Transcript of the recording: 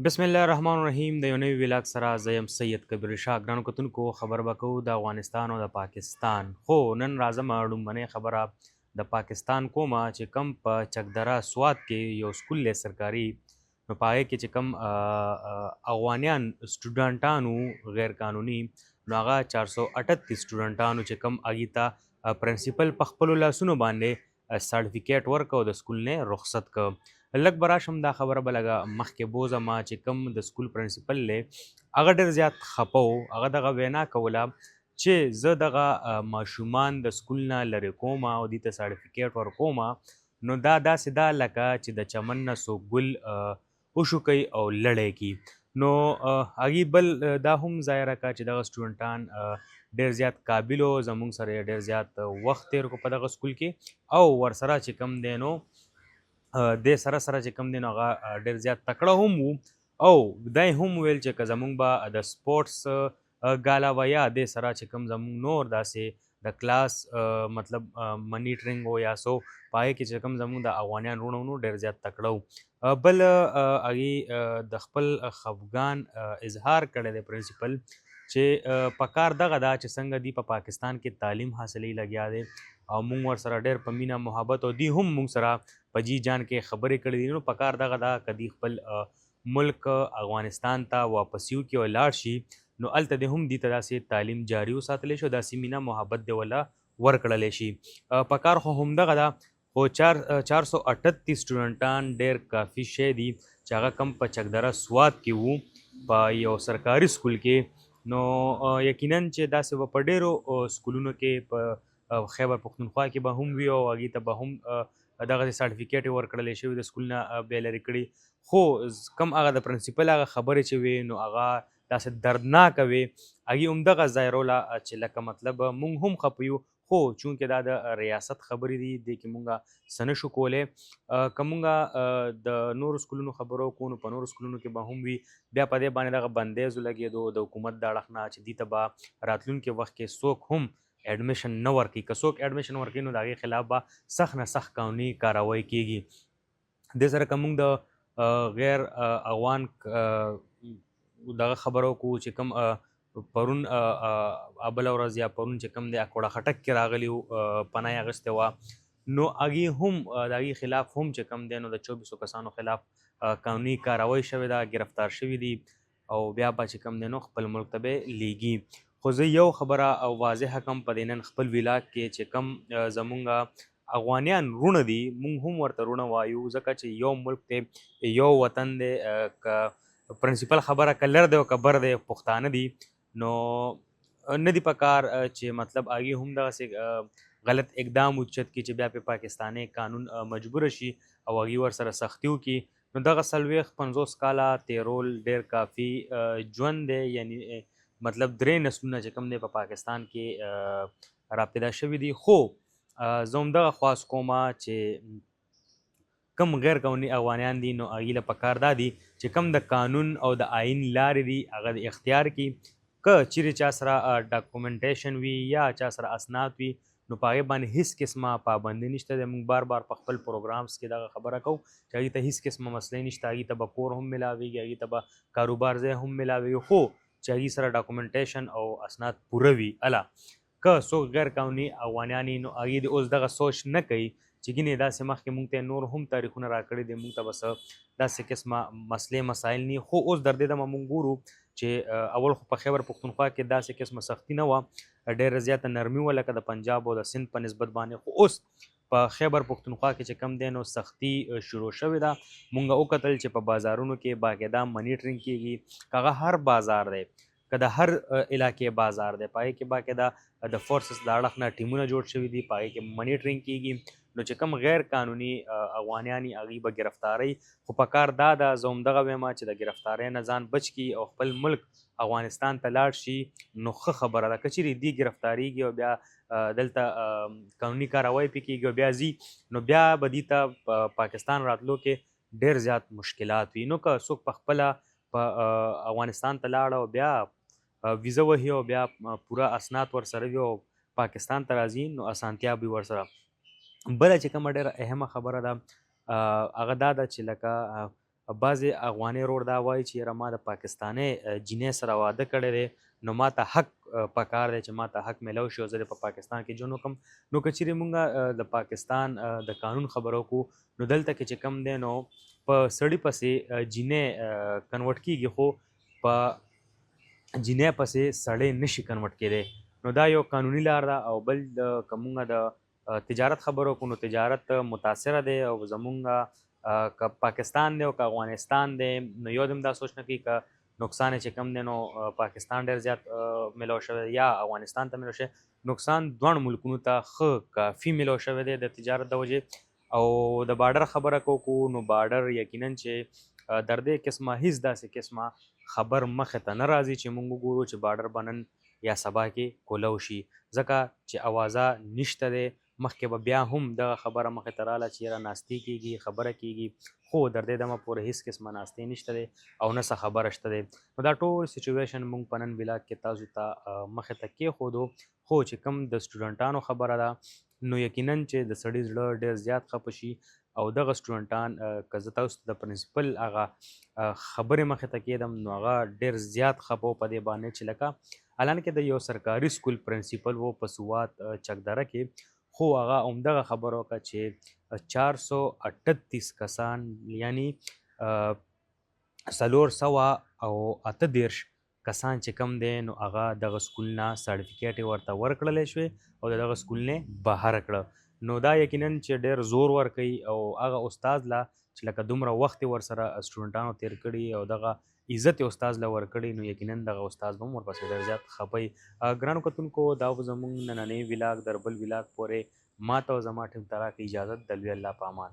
بسم الله الرحمن الرحیم د یو نوي ویلاګ سره زه یم سید کبیر شاه ګرانو کتونکو خبر به کوو د افغانستان او د پاکستان خو نن راځم لومبنۍ خبره د پاکستان کومه چې کم په چکدره سوات کې یو سکول دی سرکاري نو په هغې کې چې کم افغانیان سټوډنټانو غیر قانوني نو هغه 438 سټوډنټانو چې کم هغې ته پرنسپل په خپلو لاسونو باندې سرټیفیکیټ ورکړ او د سکول نه رخصت کړ لږ به راشم دا خبره به لږه مخکې بوځم چې کوم د سکول پرنسپل دی هغه ډېر زیات خفه و هغه دغه وینا کوله چې زه دغه ماشومان د سکول نه لرې کوم او دې ته سرټیفیکیټ ورکوم نو دا داسې ده لکه چې د چمن نه څوک ګل وشوکوي او لړی کړي نو هغې بل دا هم ظاهره کړه چې دغه سټوډنټان ډېر زیات قابل و زموږ سره یې ډېر زیات وخت تېر کړو په دغه سکول کې او ورسره چې کوم دی نو دې سره سره چې کوم دی نو هغه ډېر زیات تکړه هم وو او دا یې هم ویل چې که زموږ به د سپورټس ګالا وه یا دې سره چې کوم زموږ نور داسې د کلاس مطلب منیټرنګ و یا سو په هغې کې چې کوم زموږ د افغانیان وروڼه نو ډېر زیات تکړه وو بل هغې د خپل خفګان اظهار کړی دی پرنسپل چې په کار دغه ده چې څنګه دی په پاکستان کې تعلیم حاصلوي لګیا دی او موږ ورسره ډېر په مینه محبت او دی هم موږ سره په جی جان کې خبرې کړې دي نو په کار دغه ده که دی خپل ملک افغانستان ته واپس یو کې او لاړ شي نو هلته دې هم دې ته داسې تعلیم جاري وساتلی شي او داسې مینه محبت دې وله ورکړلی شي په کار خو همدغه ده خو 438 سټوډنټان ډېر کافي شی دي چې هغه کم په چکدره سوات کې وو په یو سرکاري سکول کې نو یقینا چې داسې به په ډېرو سکولونو کې په خیبر پښتونخوا کې به هم وي او هغې ته به هم دغه سرټیفیکیټ یې ورکړلی شوي د سکول نه بیا لرې کړي خو کم هغه د پرنسپل هغه خبرې چې وې نو هغه داسې دردناکه وې هغې همدغه ظاهروله چې لکه مطلب موږ هم خفه یو خو چونکې دا د ریاست خبرې دي دې کې مونږ څه نشو کولی که مونږ د نورو سکولونو خبرو کوو نو په نورو سکولونو کې به هم وي بیا په دې باندې دغه بندیز ولګېدو د حکومت د اړخ نه چې دې ته به راتلونکي وخت کې څوک هم اډمیشن نه ورکوي که څوک اډمیشن ورکوي نو د هغې خلاف به سخت نه سخت قانوني کاروی کیږي دې سره که موږ د غیر افغان دغه خبرو کوو چې کوم پرون بله ورځ یا پرون چې کوم دی اکوړه خټک کې راغلي وو پناه یې اخیستې وه نو هغې هم د هغې خلاف هم چې کوم دی نو د 24 کسانو خلاف قانوني کاروی شوې ده ګرفتار شوي دي او بیا به چې کوم دی نو خپل ملک ته به لیږي خو زه یو خبره واضحه کم په دې نن خپل ویلاګ کې چې کم زمونږ افغانیان وروڼه دي مونږ هم ورته وروڼه وایو ځکه چې یو ملک دی یو وطن دی که پرنسپل خبره که لر دی او که بر دی پښتانه دي نو نه دي په کار چې مطلب هغې هم دغسې غلط اقدام اوچت کړي چې بیا په پاکستاني قانون مجبوره شي او هغې ورسره سختي وکړي نو دغه 40-50 کاله تیرول ډېر کافي ژوند دی یعنی مطلب 3 نسلونه چې کوم دی په پاکستان کې راپیدا شوي دي خو زه همدغه خواست کومه چې کم غیر قانوني افغانیان دي نو هغې له پکار دا دي چې کم د قانون او د آئین لارې دي هغه د اختیار کړي که چیرې چا سره ډاکومنټیشن وي یا چا سره اسناد وي نو په هغې باندې هیڅ قسمه پابندي نشته دی موږ بار بار په خپل پروګرامس کې دغه خبره کوو چې هغې ته هیڅ قسمه مسلې نشته هغې ته به کور هم ملاویږي هغې ته به کاروبار ځای هم ملاویږي خو چې هغې سره ډاکومنټیشن او اسناد پوره وي اله که څوک غیر قانوني افغانیان نو هغې د اوس دغه سوچ نه کوي چې ګینې داسې مخکې موږ ته نور هم تاریخونه راکړي دي موږ ته به څه داسې قسمه مسلې مسایل نه خو اوس در دې دمه موږ ګورو چې اول خو په خیبر پښتونخوا کې داسې قسمه سختي نه وه ډېره زیاته نرمي وه لکه د پنجاب او د سند په نسبت باندې خو اوس په خیبر پښتونخوا کې چې کم دی نو سختي شروع شوې ده مونږ وکتل چې په بازارونو کې باقاعده منیټرنګ کیږي که هغه هر بازار دی که د هر علاقې بازار دی په هغې کې باقاعده د فورسز د اړخ نه ټیمونه جوړ شوي دي په هغې کې منیټرنګ کیږي نو چې کوم غیر قانوني افغانیان یې هغوی به ګرفتارۍ خو په کار دا ده زه همدغه وایم چې د ګرفتارۍ نه ځان بچ کړي او خپل ملک افغانستان ته لاړ شي نو ښه خبره ده که چیرې دې ګرفتاریږي او بیا دلته قانوني کاروی پې کېږي او بیا ځي نو بیا به دې ته په پاکستان راتلو کې ډېر زیات مشکلات وي نو که څوک پخپله په افغانستان ته لاړه او بیا ویزه وهي او بیا پوره اسناد ورسره وي او پاکستان ته راځي نو اسانتیا به ورسره بله چې کومه ډېره اهمه خبره ده هغه دا ده چې لکه بعضې افغاني ورور دا وایي چې یاره ما د پاکستاني جینۍ سره واده کړی دی نو ما ته حق پکار دی چې ما ته حق میلاو شي او زه په پاکستان کې ژوند وکړم. نو که چیرې مونږ د پاکستان د قانون خبرو وکړو نو دلته کې چې کوم دی نو په سړي پسې جینۍ کنورټ کیږي خو په جینۍ پسې سړی نشي کنورټ کیدی. نو دا یو قانوني لار ده. او بل که مونږ د تجارت خبرو وکړو نو تجارت متاثره دی او زمونږ که پاکستان دی او که افغانستان دی نو یو دم دا سوچ نه کوي که نقصان چې کم دی نو پاکستان ډېر زیات میلاو شوی یا افغانستان ته میلاو شوی. نقصان دواړو ملکونو ته ښه کافي میلاو شوی دی د تجارت د وجې. او د بارډر خبره کوو نو بارډر یقینا چې در دې قسمه هیڅ داسې قسمه خبر مخې ته نه راځي چې موږ وګورو چې بارډر به نن یا سبا کې کولو شي ځکه چې اوازه نشته دی. مخکې به بیا هم دغه خبره مخې ته راله چې یاره ناستې کېږي خبره کېږي خو در دې دمه پورې هېڅ قسمه ناستې نشته دی او نه څه خبره شته دی. نو دا ټول سچویشن موږ په نن ولاګ کې تاسو ته مخې ته کېښودو. خو چې کوم د سټوډنټانو خبره ده نو یقینا چې د سړي زړه ډېر زیات خفه شي او دغه سټوډنټان که زه تاسو ته د پرنسپل هغه خبرې مخې ته کېدم نو هغه ډېر زیات خفه و په دې باندې چې لکه حالانکه د یو سرکاري سکول پرنسپل و په سوات چکدره کې خو هغه همدغه خبره وکړه چې 438 کسان یعنی 438 کسان چې کم دی نو هغه دغه سکول نه سرټیفیکیټ ورته ورکړلی شوی او د دغه سکول نه بهر کړه. نو دا یقینا چې ډېر زور ورکوي او هغه استاد لا چې لکه دومره وخت یې ورسره سټوډنټانو تیر کړي او دغه عزت یې استاد له ورکړی نو یقینا دغه استاد به هم ورپسې ډېر زیات خفه وي. ګرانو کتونکو دا به زموږ نننی ولاګ در بل ولاګ پورې ما ته او زما ټیم ته راکړئ اجازت د لوی الله په امان.